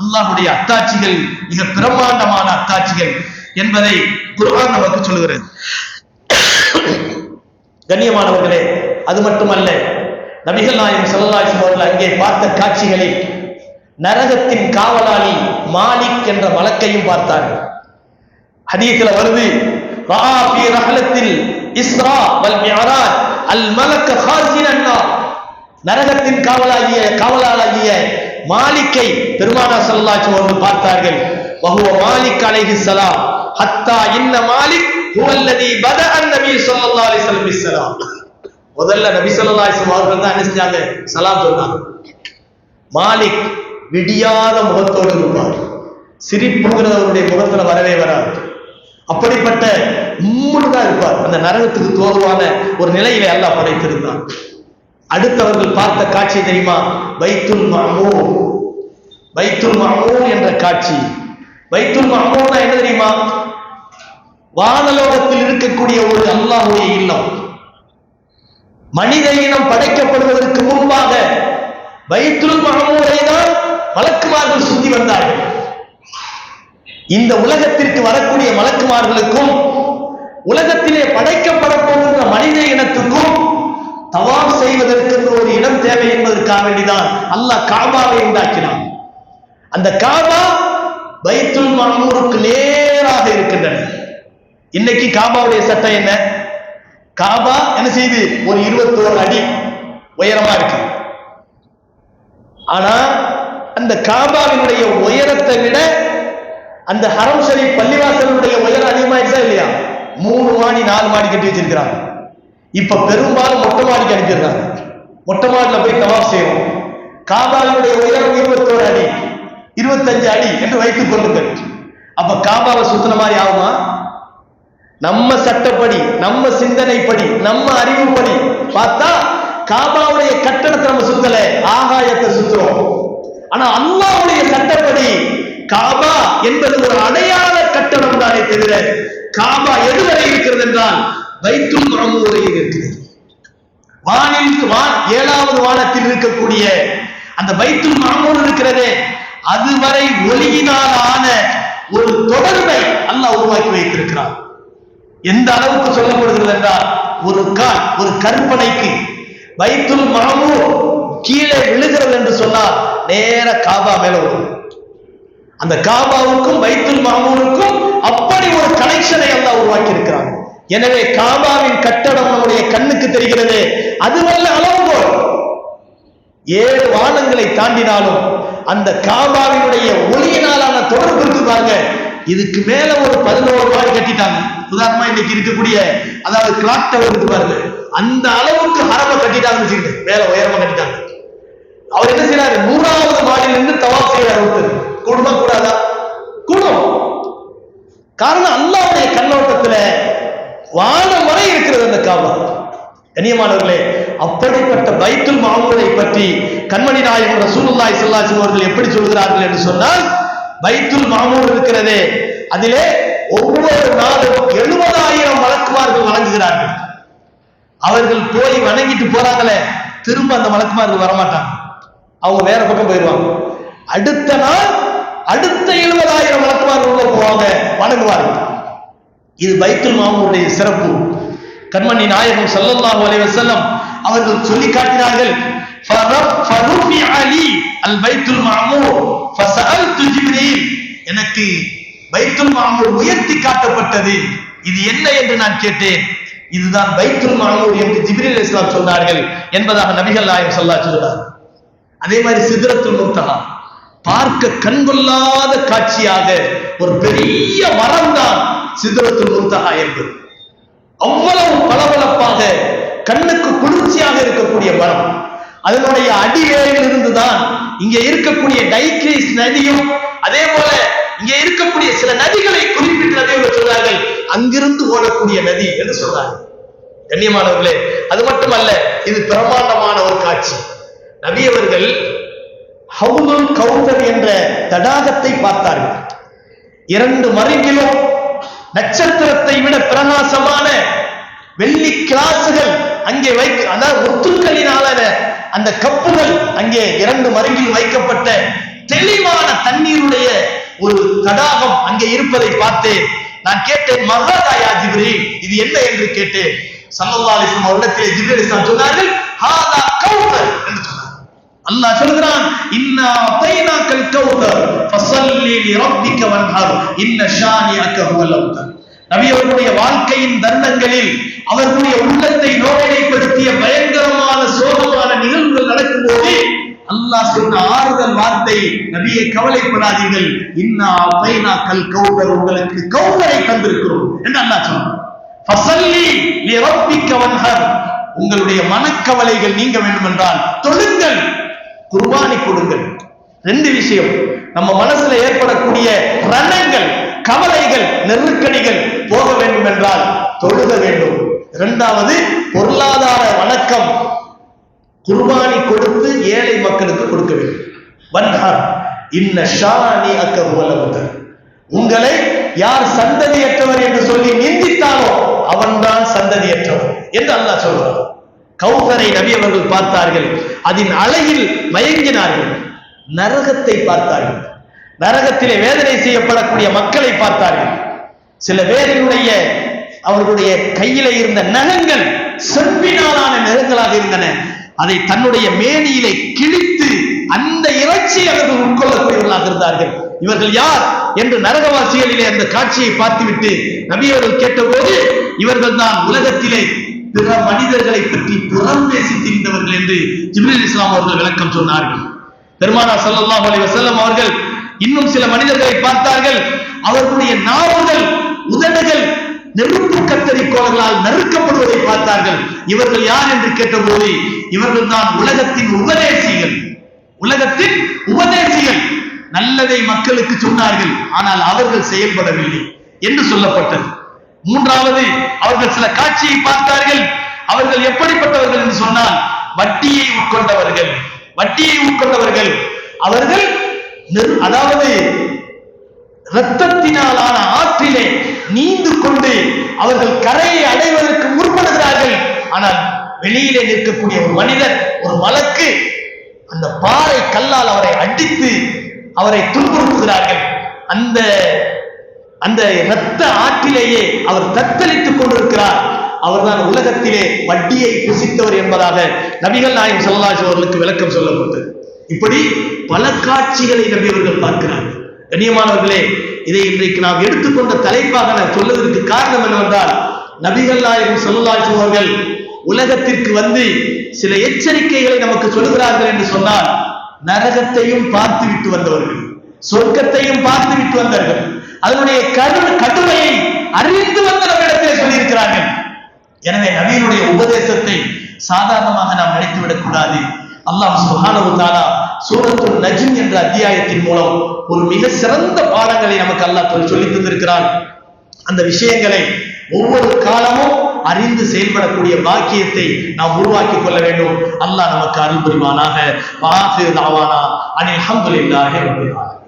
அல்லாஹ்வுடைய அத்தாட்சிகள், மிக பிரமாண்டமான அத்தாட்சிகள் என்பதை குர்ஆன் நமக்கு சொல்கிறது. கண்ணியமானவர்களே, அது மட்டுமல்ல, நபிகள் நாயகம் ஸல்லல்லாஹு அலைஹி வஸல்லம் அங்கே பார்த்த காட்சிகளில் நரகத்தின் காவலாளி மாலிக் என்ற மலக்கையும் பார்த்தார்கள். ஹதீஸ்ல வருது, ரஆ ஃபீ ரஹலத்தில் இஸ்ரா வல் மிஅராஜ் அல் மலக் ஹாஸினன் நார். நரகத்தின் காவலாளிய மாலிக்கை பெருமானார் ஸல்லல்லாஹு அலைஹி வஸல்லம் பார்த்தார்கள். வஹுவ மாலிக் அலைஹிஸ்ஸலாம் ஹத்தா இன்ன மாலிக் ஹுவல்லதி பதஅ நபி ஸல்லல்லாஹு அலைஹி வஸல்லம் பிஸ்ஸலாம். முதல்ல நபி ஸல்லல்லாஹு அலைஹி வஸல்லம் அவர்கள் தான் அனுப்பிச்சாங்க, சலாம் சொன்னாங்க. மாலிக் விடியாத முகத்தோடு இருப்பார். சிரிப்புங்கிறது அவருடைய முகத்துல வரவே வராது. அப்படிப்பட்ட உம்முதான் இருப்பார். அந்த நரகத்துக்கு தோதுவான ஒரு நிலையிலே அல்லாஹ் படைத்திருந்தான். அடுத்தவர்கள் பார்த்த காட்சி தெரியுமா? பைத்துல் மஅமூர். பைத்துல் மஅமூர் என்ற காட்சி. பைத்துல் மஅமூர்னா என்ன தெரியுமா? வானலோகத்தில் இருக்கக்கூடிய ஒரு அல்லாஹ்வுடைய இல்லம். மனித இனம் படைக்கப்படுவதற்கு முன்பாக பைத்துல் மஅமூரை தான் மலக்குமார்கள் சுத்தி வந்தார்கள். இந்த உலகத்திற்கு வரக்கூடிய மலக்குமார்களுக்கும் உலகத்திலே படைக்கப்பட போகின்ற மனித இனத்துக்கும் தவாப் செய்வதற்கு ஒரு இடம் தேவை என்பதற்காக வேண்டிதான் அல்லாஹ் காபாவை உண்டாக்கினான். அந்த காபா பைத்துல் மஅமூருக்கு நேராக இருக்கின்றன. இன்னைக்கு காபாவுடைய சட்டம் என்ன? காபா என்ன செய்து ஒரு 21 அடி உயரமா இருக்கு. ஆனா அந்த காபாவினுடைய உயரத்தை விட அந்த ஹரம் ஷரீப் பள்ளிவாசலுடைய உயரம் அதிகமாயிடுச்சா இல்லையா? 3 மாடி 4 மாடி கட்டி வச்சிருக்கிறாங்க. இப்ப பெரும்பாலும் மொட்டை மாடிக்கு அனுப்பிடுறாங்க. மொட்டை மாடியில போய் தவாப் செய்யணும். காபாவினுடைய உயரம் 21 அடி 25 அடி என்று வைத்துக் கொள்ளுங்கள். அப்ப காபாவை சுத்தின மாதிரி ஆகுமா? நம்ம சட்டப்படி, நம்ம சிந்தனைப்படி, நம்ம அறிவுப்படி பார்த்தா காபாவுடைய கட்டடத்தை நம்ம சுத்தல, ஆகாயத்தை சுத்துறோம். ஆனா அல்லாஹ்வுடைய சட்டப்படி காபா என்பது ஒரு அடையாள கட்டடம் தானே தவிர காபா எதுவரை இருக்கிறது என்றால் பைத்துல் மஅமூர் வரையில் இருக்கிறது. வானில் 7வது வானத்தில் இருக்கக்கூடிய அந்த பைத்துல் மஅமூர் இருக்கிறதே, அதுவரை ஒளியினால் ஆன ஒரு தொடர்பை அல்லாஹ் உருவாக்கி வைத்திருக்கிறார். எந்த அளவுக்கு சொல்லப்படுகிறது என்றால் ஒரு கற்பனைக்கு பைத்துல் மஅமூர் கீழே விழுகிறது என்று சொன்னால் நேர காபா மேல வரும். அந்த காபாவுக்கும் பைத்துல் மஅமூருக்கும் அப்படி ஒரு கனெக்ஷனை அல்லாஹ் உருவாக்கி இருக்கிறார். எனவே காபாவின் கட்டடம் நம்முடைய கண்ணுக்கு தெரிகிறது, அதுவல்ல அளவுகோல். 7 வானங்களை தாண்டினாலும் அந்த காபாவினுடைய ஒளியினாலான தொடர்பு இருக்கு பாருங்க. இதுக்கு மேல ஒரு 11 மாடி கட்டிட்டாங்க. உதாரணமா இன்னைக்கு இருக்கக்கூடிய அதாவது கிளாக் டவர் இருக்கு பாருங்க, அந்த அளவுக்கு ஹரம கட்டிட்டாங்கன்னு வச்சுக்கிட்டு மேல உயரமா கட்டிட்டாங்க. அவர் என்ன செய்யறாரு? 100வது மாடியில இருந்து தவாப் செய்யறாரு. ஒருத்தர் கூடுமா கூடாதா? கூடும். காரணம் அல்லாஹ்வுடைய கண்ணோட்டத்துல வானம் வரை இருக்கிறது அந்த காபா. கண்ணியமானவர்களே, அப்படிப்பட்ட பைத்துல் மஅமூரை பற்றி கண்மணி நாயகம் ரசூலுல்லாஹி ஸல்லல்லாஹு அலைஹி வஸல்லம் அவர்கள் எப்படி சொல்கிறார்கள் என்று சொன்னால், பைத்துல் மஅமூர் இருக்கிறதே, அதிலே ஒவ்வொரு நாளும் 70,000 மலக்குமார்கள் வணங்குகிறார்கள். அவர்கள் போய் வணங்கிட்டு போறாங்களே, திரும்ப அந்த மலக்குமார்கள் வரமாட்டாங்க, அவங்க வேற பக்கம் போயிடுவாங்க. அடுத்த நாள் அடுத்த 70,000 மலக்குமார்கள் உள்ள போவாங்க, வணங்குவார்கள். இது பைத்துல் மஅமூருடைய சிறப்பு. கண்மணி நாயகம் ஸல்லல்லாஹு அலைஹி வஸல்லம் அவர்கள் சொல்லி காட்டினார்கள், ஃபருஃபிஅ லி அல் பைத்துல் மஅமூர் ஃபஸஅல்து ஜிப்ரீல், எனக்கு பைத்துல் மஅமூர் உயர்த்தி காட்டப்பட்டது, இது என்ன என்று நான் கேட்டேன். இதுதான் பைத்துல் மஅமூர் என்று ஜிப்ரீல் அலைஹிஸ்ஸலாம் சொன்னார்கள் என்பதாக நபிகள் நாயகம் ஸல்லல்லாஹு அலைஹி வஸல்லம். அதே மாதிரி சித்ரத்துல் முன்தஹா பார்க்க கண்கொள்ளாத காட்சியாக ஒரு பெரிய மரம் தான் சித்ரத்துல் முன்தஹா என்பது. அவ்வளவு பளபளப்பாக கண்ணுக்கு குளிர்ச்சியாக இருக்கக்கூடிய மரம். அதனுடைய அடிவேரில் இருந்துதான் இங்கே இருக்கக்கூடிய டைக்ரீஸ் நதியும், அதே போல இங்கே இருக்கக்கூடிய சில நதிகளை குறிப்பிட்டு நபிகள் சொல்றார்கள், அங்கிருந்து ஓடக்கூடிய நதி என்று சொல்றாங்க. கண்ணியமானவர்களே, அது மட்டுமல்ல, இது பிரமாண்டமான ஒரு காட்சி. நபி அவர்கள் ஹவுதுல் கௌதர் என்ற தடாகத்தை பார்த்தார்கள். 2 மருங்கிலும் நட்சத்திரத்தை விட பிரகாசமான வெள்ளி கிளாசுகள் அங்கே அதாவது முத்துக்களினால அந்த கப்புகள் அங்கே 2 மருங்கில் வைக்கப்பட்ட தெளிவான தண்ணீருடைய ஒரு தடாகம் அங்கே இருப்பதை பார்த்து நான் கேட்டேன், மஹாதாயா ஜிப்ரீல், இது என்ன என்று கேட்டேன். ஸல்லல்லாஹு அலைஹி வஸல்லம் அவர்களிடத்திலே ஜிப்ரீல் அலைஹிஸ்ஸலாம் சொன்னார்கள், ஹாதா கௌதர் என்று சொன்னார். அல்லாஹ் சொல்கிறான், இன்னா அதைனாக்கல் கௌதர் ஃபஸல்லி லிரப்பிக வன்ஹர் இன்ன ஷானிஅக ஹுவல் அப்தர். நபி அவர்களுடைய வாழ்க்கையின் தருணங்களில் அவர்களுடைய உள்ளத்தை நோய்ப்படுத்திய பயங்கரமான சோகமான நிகழ்வுகள் நடக்கும்போது அல்லாஹ் சொன்ன ஆறுதல் வார்த்தை, நபியே கவலைப்படாதீர்கள், இன்னா அதைனாக்கல் கௌதர், உங்களுக்கு கௌதரை தந்திருக்கிறோம் என்று அல்லாஹ் சொன்னார். ஃபஸல்லி லிரப்பிக வன்ஹர், உங்களுடைய மனக்கவலைகள் நீங்க வேண்டும் என்றால் தொழுங்கள், குர்பானி கொடுங்கள். 2 விஷயம். நம்ம மனசுல ஏற்படக்கூடிய ரணங்கள், கவலைகள் நெருக்கடிகள் போக வேண்டும் என்றால் தொழுக வேண்டும். இரண்டாவது பொருளாதார வணக்கம், குர்பானி கொடுத்து ஏழை மக்களுக்கு கொடுக்க வேண்டும். வன்ஹர் இன்ன ஷானி அக்கர், உங்களை யார் சந்ததியற்றவர் என்று சொல்லி நிந்தித்தானோ அவன்தான் சந்ததியற்றவர் என்று அல்லாஹ் சொல்றார். கௌசரை நபி அவர்கள் பார்த்தார்கள், அதன் அழகில் மயங்கினார்கள். நரகத்தை பார்த்தார்கள், நரகத்திலே வேதனை செய்யப்படக்கூடிய மக்களை பார்த்தார்கள். சில பேரினுடைய அவர்களுடைய கையில இருந்த நகங்கள் செம்பினாலான நகங்களாக இருந்தன. அதை தன்னுடைய மேனியிலே கிழித்து அந்த இறைச்சி அவர்கள் உட்கொள்ளக்கூடியவர்களாக இருந்தார்கள். இவர்கள் யார் என்று நரகவாசிகளிலே அந்த காட்சியை பார்த்துவிட்டு நபி அவர்கள் கேட்டபோது, இவர்கள் தான் உலகத்திலே பிற மனிதர்களை பற்றி புறம் பேசி திரிந்தவர்கள் என்று ஜிப்ரீல் இஸ்லாம் அவர்கள் விளக்கம் சொன்னார்கள். பெருமானார் ஸல்லல்லாஹு அலைஹி வஸல்லம் அவர்கள் இன்னும் சில மனிதர்களை பார்த்தார்கள். அவர்களுடைய நாவுகள், உதடுகள் நெருப்பு கத்தரிக்கோள்களால் நறுக்கப்படுவதை பார்த்தார்கள். இவர்கள் யார் என்று கேட்டபோது, இவர்கள் தான் உலகத்தின் உபதேசிகள், உலகத்தின் உபதேசிகள். நல்லதை மக்களுக்கு சொன்னார்கள், ஆனால் அவர்கள் செயல்படவில்லை என்று சொல்லப்பட்டது. மூன்றாவது, அவர்கள் சில காட்சியை பார்த்தார்கள். அவர்கள் எப்படிப்பட்டவர்கள் என்று சொன்னால், வட்டியை உட்கொண்டவர்கள். வட்டியை உட்கொண்டவர்கள் அவர்கள் அதாவது இரத்தத்தினாலான ஆற்றிலே நீந்து கொண்டு அவர்கள் கரையை அடைவதற்கு முற்படுகிறார்கள். ஆனால் வெளியிலே நிற்கக்கூடிய ஒரு மனிதர், ஒரு மலக்கு அந்த பாறை கல்லால் அவரை அடித்து அவரை துன்புறுத்துகிறார்கள். அந்த அந்த இரத்த ஆற்றிலேயே அவர் தத்தளித்துக் கொண்டிருக்கிறார். அவர்தான் உலகத்திலே வட்டியை புசித்தவர் என்பதாக நபிகள் நாயகம் ஸல்லல்லாஹு அலைஹி அவர்களுக்கு விளக்கம் சொல்லப்பட்டது. இப்படி பல காட்சிகளை நபி அவர்கள் பார்க்கிறார்கள். கண்ணியமானவர்களே, இதை இன்றைக்கு நாம் எடுத்துக்கொண்ட தலைப்பாக நான் சொல்வதற்கு காரணம் என்னவென்றால், நபிகள் நாயகம் ஸல்லல்லாஹு அலைஹி அவர்கள் உலகத்திற்கு வந்து சில எச்சரிக்கைகளை நமக்கு சொல்கிறார்கள் என்று சொன்னால், நரகத்தையும் பார்த்து விட்டு வந்தவர்கள், சொர்க்கத்தையும் பார்த்து விட்டு வந்தார்கள், அதனுடைய கடுமையை அறிந்து வந்த நம்மிடத்திலே சொல்லியிருக்கிறார்கள். எனவே நபியினுடைய உபதேசத்தை சாதாரணமாக நாம் நினைத்துவிடக் கூடாது. அல்லாஹ் சுப்ஹானஹு வ தஆலா சூரத்துல் நஜ்ம் என்ற அத்தியாயத்தின் மூலம் ஒரு மிக சிறந்த பாடங்களை நமக்கு அல்லாஹ் சொல்லித் தந்திருக்கிறான். அந்த விஷயங்களை ஒவ்வொரு காலமும் அறிந்து செயல்படக்கூடிய பாக்கியத்தை நாம் உருவாக்கி கொள்ள வேண்டும். அல்லாஹ் நமக்கு அருள் புரிவானாக. வஆஹிரு தஅவானா அனில் ஹம்துலில்லாஹி ரப்பில் ஆலமீன்.